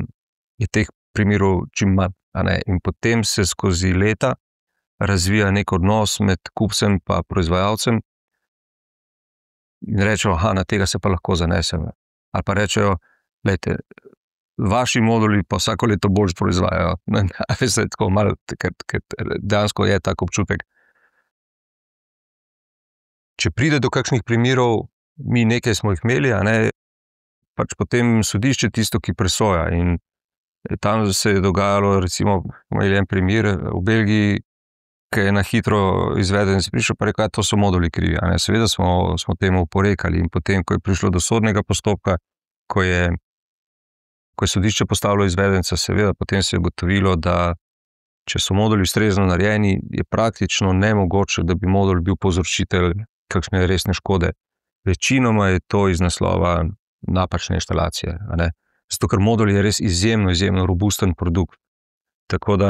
Speaker 1: je teh primerov čim manj, a ne, in potem se skozi leta razvija nek odnos med kupcem pa proizvajalcem in rečejo, na tega se pa lahko zanesem. Ali pa rečejo, glejte, vaši moduli pa vsako leto bolj proizvajajo. Veste, tako malo, ker dejansko je tak občutek. Če pride do kakšnih primerov, mi nekaj smo jih imeli, a ne, pač potem sodišče tisto, ki presoja. In tam se je dogajalo, recimo, imeli en primer v Belgiji, ki je na hitro izveden in se prišel pa rekel, to so moduli krivi. A ne, seveda smo temu oporekali in potem, ko je prišlo do sodnega postopka, ko je sodišče postavilo izvedenca, seveda potem se je ugotovilo, da če so moduli ustrezno narejeni, je praktično nemogoče, da bi modul bil povzročitelj kakšne resne škode. Večinoma je to iz naslova napačne inštalacije, a ne. Zato, ker modul je res izjemno robusten produkt. Tako da,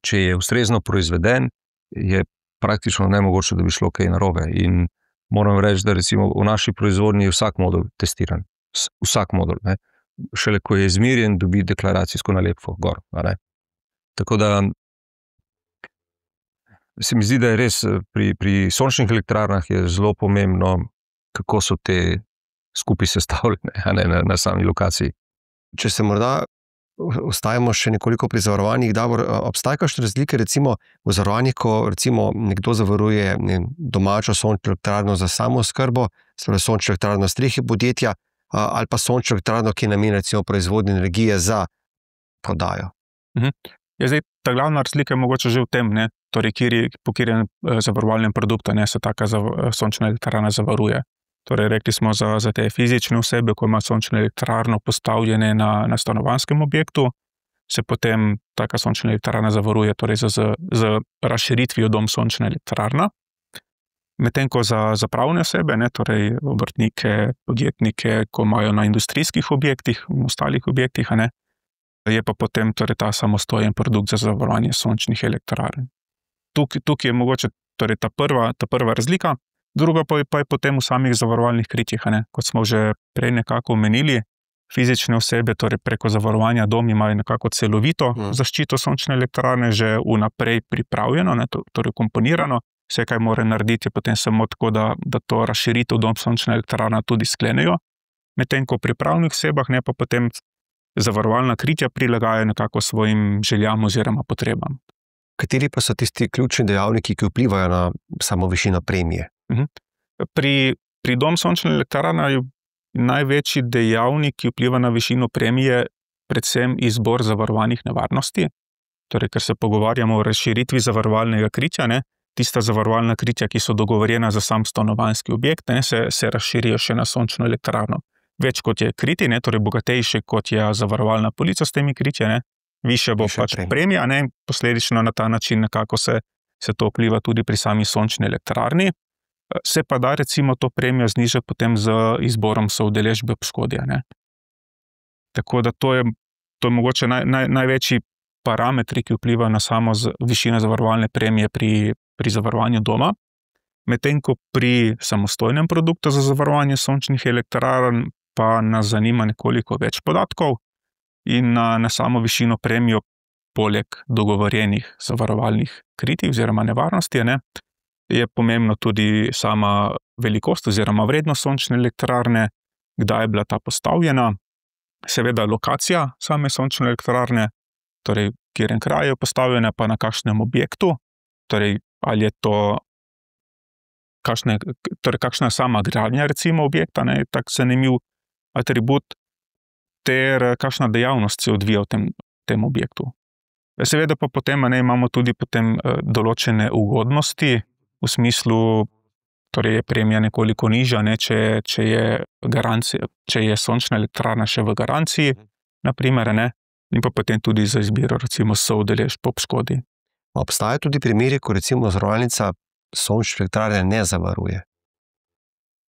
Speaker 1: če je ustrezno proizveden, je praktično nemogoče, da bi šlo kaj narobe. In moram reči, da recimo v naši proizvodnji je vsak modul testiran. Vsak modul, ne. Šele ko je izmerjen, dobi deklaracijsko nalepko gor, a ne. Tako da se mi zdi, da je res pri sončnih elektrarnah je zelo pomembno, kako so te skupaj sestavljene, a ne, na sami lokaciji.
Speaker 3: Če se morda ostajamo še nekoliko pri zavarovanjih, Davor, obstaja kakšne razlike recimo v zavarovanjih, ko recimo nekdo zavaruje domačo sončno elektrarno za samooskrbo, sončno elektrarno na strehi podjetja, ali pa sončno elektrarno, ki je namenjena recimo proizvodnji energije za prodajo.
Speaker 2: Zdaj, ta glavna razlika je mogoče že v tem, ne? Torej, po katerem zavarovalnem produktu se taka sončna elektrarna zavaruje. Torej, rekli smo za te fizične osebe, ko ima sončno elektrarno postavljene na stanovanjskem objektu, se potem taka sončna elektrarna zavaruje torej z razširitvijo dom sončna elektrarna. Medtem ko za pravne osebe, torej obrtnike, podjetnike, ko imajo na industrijskih objektih, v ostalih objektih, je pa potem torej ta samostojen produkt za zavarovanje sončnih elektrarn. Tukaj je mogoče torej ta prva razlika, druga pa je potem v samih zavarovalnih kritjih. Kot smo že prej nekako omenili, fizične osebe torej preko zavarovanja dom imajo nekako celovito zaščito sončne elektrarne, že vnaprej pripravljeno, torej komponirano. Vse, kaj mora narediti, je potem samo tako, da to razširitev dom sončne elektrarne tudi sklenejo. Medtem ko pri pravnih osebah pa potem zavarovalna kritja prilagajajo nekako svojim željam oziroma potrebam.
Speaker 3: Kateri pa so tisti ključni dejavniki, ki vplivajo na samo višino premije?
Speaker 2: Pri dom sončne elektrarne je največji dejavnik, ki vpliva na višino premije, predvsem izbor zavarovanih nevarnosti. Torej, ker se pogovarjamo o razširitvi zavarovalnega kritja, tista zavarovalna kritja, ki so dogovorjena za sam stanovanjski objekt, se razširijo še na sončno elektrarno. Več kot je kriti, torej bogatejše kot je zavarovalna polica s temi kritji, višja bo pač premija, posledično na ta način nekako se to vpliva tudi pri sami sončni elektrarni. Se pa da recimo to premijo znižati potem z izborom soudeležbe v škodi. Tako da to je mogoče največji parametri, ki vplivajo na samo višino zavarovalne premije pri zavarovanju doma. Medtem ko pri samostojnem produktu za zavarovanje sončnih elektrarn pa nas zanima nekoliko več podatkov in na samo višino premijo poleg dogovorjenih zavarovalnih kritij oziroma nevarnosti, je pomembno tudi sama velikost oziroma vrednost sončne elektrarne, kdaj je bila ta postavljena, seveda lokacija same sončne elektrarne, torej kjer kraj je postavljena, pa na kakšnem objektu, torej ali je to kakšna sama gradnja recimo objekta, tak zanimiv atribut, ter kakšna dejavnost se odvija v tem objektu. Seveda pa potem imamo tudi potem določene ugodnosti, v smislu, torej je premija nekoliko nižja, če je sončna elektrarna še v garanciji, naprimer, in pa potem tudi za izbiro recimo soudeležb ob škodi.
Speaker 3: Obstajajo tudi primeri, ko recimo zavarovalnica sončne elektrarne ne zavaruje?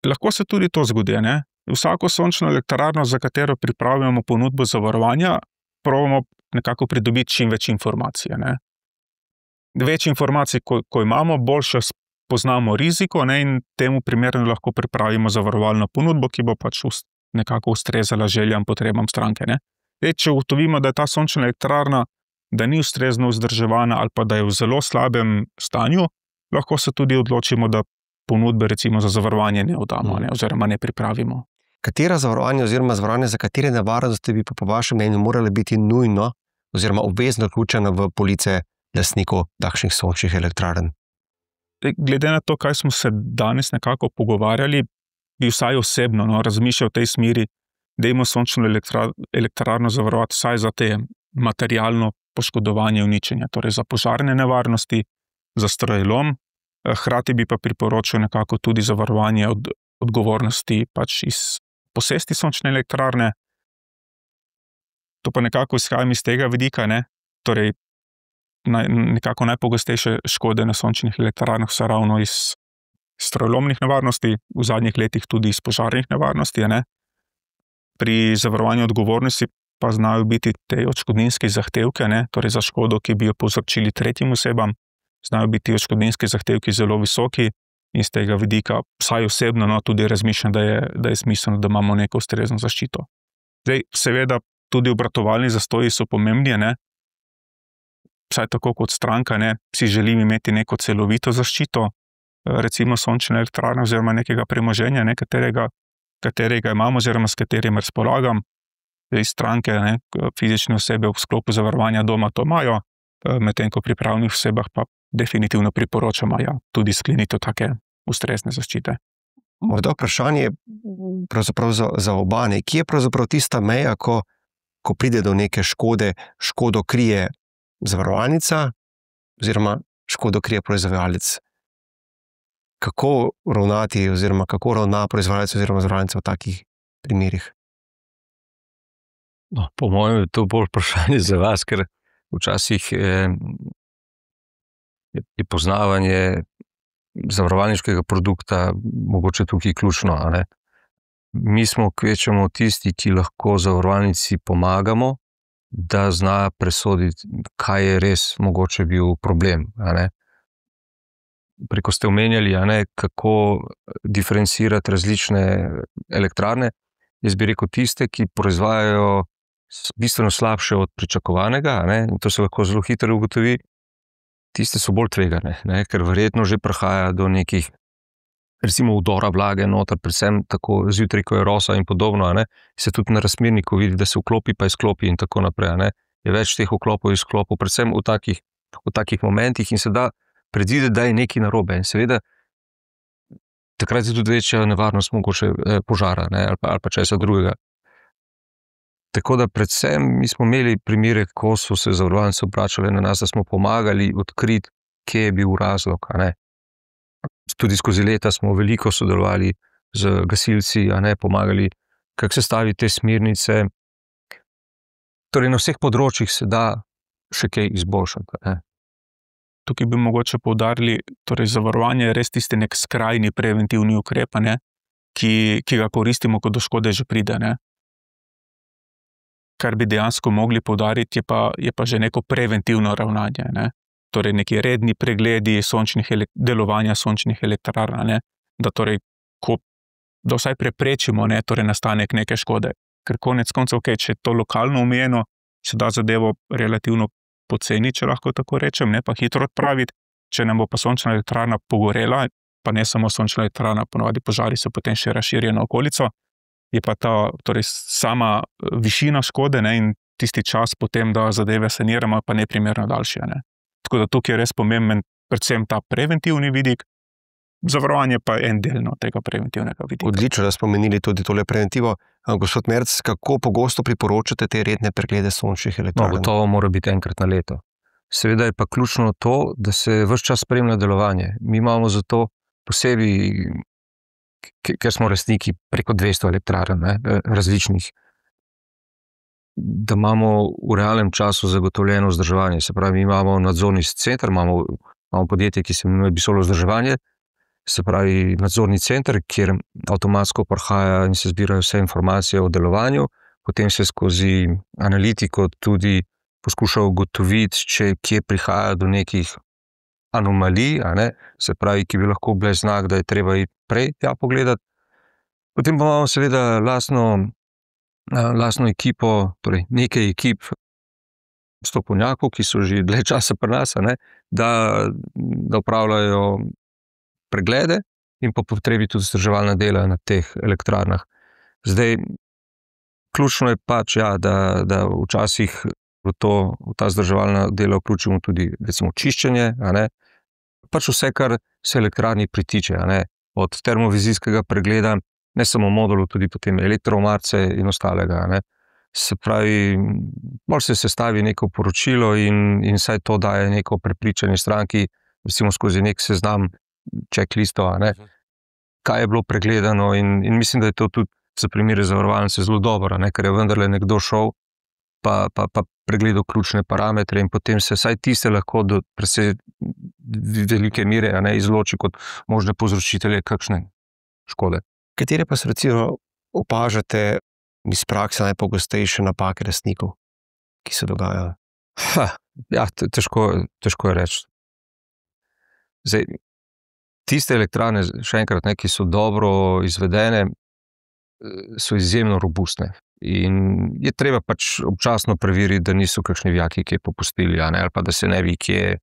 Speaker 2: Lahko se tudi to zgodi, Vsako sončno elektrarno, za katero pripravljamo ponudbo zavarovanja, probamo nekako pridobiti čim več informacij. Več informacij, ko imamo, boljše poznamo riziko, in temu primerno lahko pripravimo zavarovalno ponudbo, ki bo pač nekako ustrezala željam, potrebam stranke. Če ugotovimo, da je ta sončna elektrarna, da ni ustrezno vzdrževana ali pa da je v zelo slabem stanju, lahko se tudi odločimo, da ponudbe recimo za zavarovanje ne oddamo, oziroma ne pripravimo.
Speaker 3: Katera zavarovanja oziroma zavarovanja, za katere nevarnosti bi po vašem mnenju morale biti nujno oziroma obvezno vključena v police lastnikov takšnih sončnih elektrarn?
Speaker 2: Glede na to, kaj smo se danes nekako pogovarjali, bi vsaj osebno razmišljal v tej smeri, da imamo sončno elektrarno zavarovati vsaj za te materialno poškodovanje, uničenja, torej za požarne nevarnosti, za strojlom. Hkrati bi pa priporočil nekako tudi zavarovanje od odgovornosti pač iz posesti sončne elektrarne. To pa nekako izhajam iz tega vidika, torej nekako najpogostejše škode na sončnih elektrarnah so ravno iz strojlomnih nevarnosti, v zadnjih letih tudi iz požarnih nevarnosti. Pri zavarovanju odgovornosti pa znajo biti te odškodninske zahtevke, torej za škodo, ki bi jo povzročili tretjim osebam, znajo biti odškodninski zahtevki zelo visoki in z tega vidika, vsaj osebno, tudi razmišljam, da je smiselno, da imamo neko ustrezno zaščito. Zdaj, seveda, tudi obratovalni zastoji so pomembni, vsaj tako kot stranka, si želim imeti neko celovito zaščito, recimo sončne elektrarne oziroma nekega premoženja, katerega imam oziroma s katerim razpolagam. Zdaj, stranke, fizične osebe v sklopu zavarovanja doma to imajo, medtem ko pri pravnih osebah pa definitivno priporočamo tudi sklenitev take ustrezne zaščite.
Speaker 3: Morda vprašanje pravzaprav za oba, ne. Kje je pravzaprav tista meja, ko pride do neke škode, škodo krije zavarovalnica oziroma škodo krije proizvajalec? Kako ravnati oziroma kako ravna proizvajalec oziroma zavarovalnica v takih primerih?
Speaker 1: No, po mojem je to bolj vprašanje za vas, ker včasih je poznavanje zavarovalniškega produkta mogoče tukaj ključno, a ne. Mi smo kvečjemu tisti, ki lahko zavarovalnici pomagamo, da zna presoditi, kaj je res mogoče bil problem, a ne. Preko ste omenjali, a ne, kako diferencirati različne elektrarne. Jaz bi rekel tiste, ki proizvajajo bistveno slabše od pričakovanega, a ne, in to se lahko zelo hitro ugotovi. Tiste so bolj tvegane, ne, ker verjetno že prihaja do nekih, recimo vdora vlage noter, predvsem tako zjutraj, ko je rosa in podobno, a ne, se tudi na razmerniku vidi, da se vklopi pa izklopi in tako naprej, a ne. Je več teh vklopov, izklopov, predvsem v takih momentih in se da predvideti, da je nekaj narobe. In seveda, takrat je tudi večja nevarnost mogoče požara, ne, ali pa česa drugega. Tako da predvsem mi smo imeli primere, ko so se zavarovalnice obračale na nas, da smo pomagali odkriti, kje je bil razlog, a ne. Tudi skozi leta smo veliko sodelovali z gasilci, a ne, pomagali, kako sestaviti te smernice. Torej, na vseh področjih se da še kaj izboljšati, a ne.
Speaker 2: Tukaj bi mogoče poudarili, torej zavarovanje je res tisti nek skrajni preventivni ukrep, ne, ki ga koristimo, ko do škode že pride, ne. Kar bi dejansko mogli poudariti, je pa že neko preventivno ravnanje, ne. Torej neki redni pregledi delovanja sončnih elektrarn, ne, da torej, da vsaj preprečimo, ne, torej nastanek neke škode. Ker konec koncev, če je to lokalno omejeno, se da zadevo relativno poceni, če lahko tako rečem, ne, pa hitro odpraviti. Če nam bo pa sončna elektrarna pogorela, pa ne samo sončna elektrarna, ponavadi požari se potem še razširijo na okolico, je pa ta, torej sama višina škode, ne, in tisti čas potem, da zadeve saniramo, pa neprimerno daljši, ne. Tako da tukaj je res pomemben predvsem ta preventivni vidik, zavarovanje pa je en del tega preventivnega vidika.
Speaker 3: Odlično, da smo omenili tudi tole preventivo. Gospod Merc, kako pogosto priporočate te redne preglede sončnih elektrarn?
Speaker 1: No, gotovo mora biti enkrat na leto. Seveda je pa ključno to, da se ves čas spremlja delovanje. Mi imamo zato posebej, ker smo lastniki preko 200 elektrarn, ne, različnih, da imamo v realnem času zagotovljeno vzdrževanje. Se pravi, mi imamo nadzorni center, imamo podjetje, ki se imenuje Bisolo vzdrževanje, se pravi nadzorni center, kjer avtomatsko prihaja in se zbirajo vse informacije o delovanju, potem se skozi analitiko tudi poskuša ugotoviti, kje prihaja do nekih anomalij, a ne, se pravi, ki bi lahko bile znak, da je treba iti prej tja pogledati. Potem pa imamo seveda lastno ekipo, torej nekaj ekip strokovnjakov, ki so že dlje časa pri nas, a ne, da opravljajo preglede in po potrebi tudi vzdrževalna dela na teh elektrarnah. Zdaj, ključno je pač, ja, da včasih v ta vzdrževalna dela vključimo tudi recimo čiščenje, a ne, pač vse, kar se elektrarni pritiče, a ne, od termovizijskega pregleda, ne samo modulov, tudi potem elektromarce in ostalega, a ne. Se pravi, bolj se sestavi neko poročilo in saj to daje neko prepričanje stranki, recimo skozi nek seznam checklisto, a ne, kaj je bilo pregledano in mislim, da je to tudi za primere zavarovalnice zelo dobro, a ne, ker je vendarle nekdo šel pa pregledal ključne parametre in potem se vsaj tiste lahko do precej velike mere, a ne, izloči kot možne povzročitelje kakšne škode.
Speaker 3: Katere pa se recimo opažate iz prakse najpogostejše napake lastnikov, ki se dogajajo?
Speaker 1: Ja, težko je reči. Zdaj, tiste elektrarne, še enkrat, ne, ki so dobro izvedene, so izjemno robustne. In je treba pač občasno preveriti, da niso kakšni vijaki, ki je popustili, a ne, ali pa da se ne bi kje,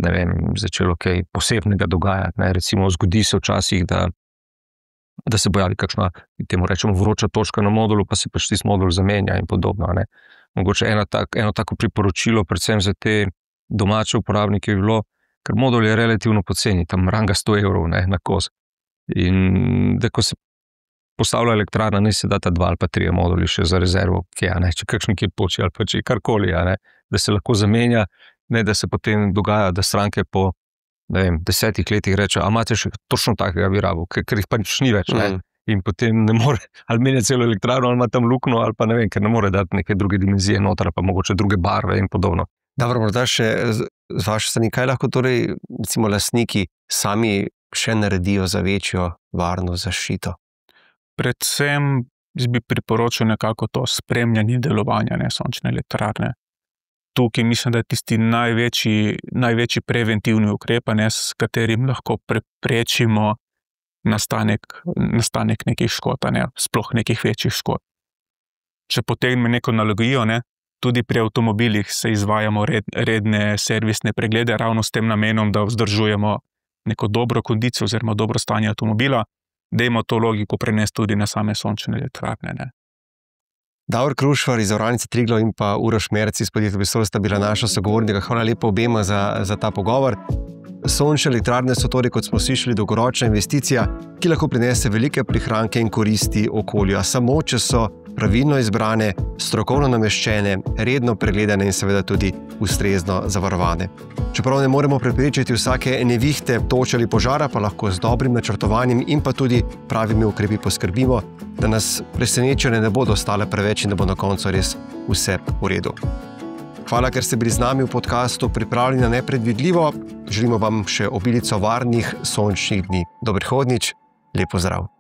Speaker 1: ne vem, začelo kaj posebnega dogajati, ne. Recimo, zgodi se včasih, da se pojavi kakšna, temu rečemo, vroča točka na modulu, pa se pač tisti modul zamenja in podobno, a ne. Mogoče eno tako priporočilo, predvsem za te domače uporabnike bi bilo, ker modul je relativno poceni, tam ranga 100 evrov, ne, na kos. In da ko se postavlja elektrarna, ne se data 2 ali pa 3 moduli še za rezervo, če kakšen kjer poči ali pa če karkoli, da se lahko zamenja, ne da se potem dogaja, da stranke po 10 letih reče, a imate še točno takega bi rabil, ker jih pač ni več. In potem ne more ali menjati celo elektrarno, ali ima tam luknjo, ali pa ne vem, ker ne more dati neke druge dimenzije noter, ali pa mogoče druge barve in podobno.
Speaker 3: Dobro, morda še z vaše strani, kaj lahko torej, recimo, lastniki sami še naredijo za večjo varnost, zaščito?
Speaker 2: Predvsem bi priporočil nekako to spremljanje delovanja sončne elektrarne. Tukaj mislim, da je tisti največji preventivni ukrep, s katerim lahko preprečimo nastanek nekih škod, sploh nekih večjih škod. Če potegnem neko analogijo, tudi pri avtomobilih se izvajamo redne servisne preglede, ravno s tem namenom, da vzdržujemo neko dobro kondicijo oziroma dobro stanje avtomobila, dajmo to logiko prenesti tudi na same sončne elektrarne.
Speaker 3: Davor Krušvar iz Zavarovalnice Triglav in pa Uroš Merc iz podjetja Besol sta bila naša sogovornika. Hvala lepa obema za ta pogovor. Sončne elektrarne so torej, kot smo slišali, dolgoročna investicija, ki lahko prinese velike prihranke in koristi okolju, a samo, če so pravilno izbrane, strokovno nameščene, redno pregledane in seveda tudi ustrezno zavarovane. Čeprav ne moremo preprečiti vsake nevihte, toče ali požara, pa lahko z dobrim načrtovanjem in pa tudi pravimi ukrepi poskrbimo, da nas presenečenje ne bodo stale preveč in da bo na koncu res vse v redu. Hvala, ker ste bili z nami v podcastu Pripravljeni na nepredvidljivo. Želimo vam še obilico varnih sončnih dni. Do prihodnjič, lep pozdrav.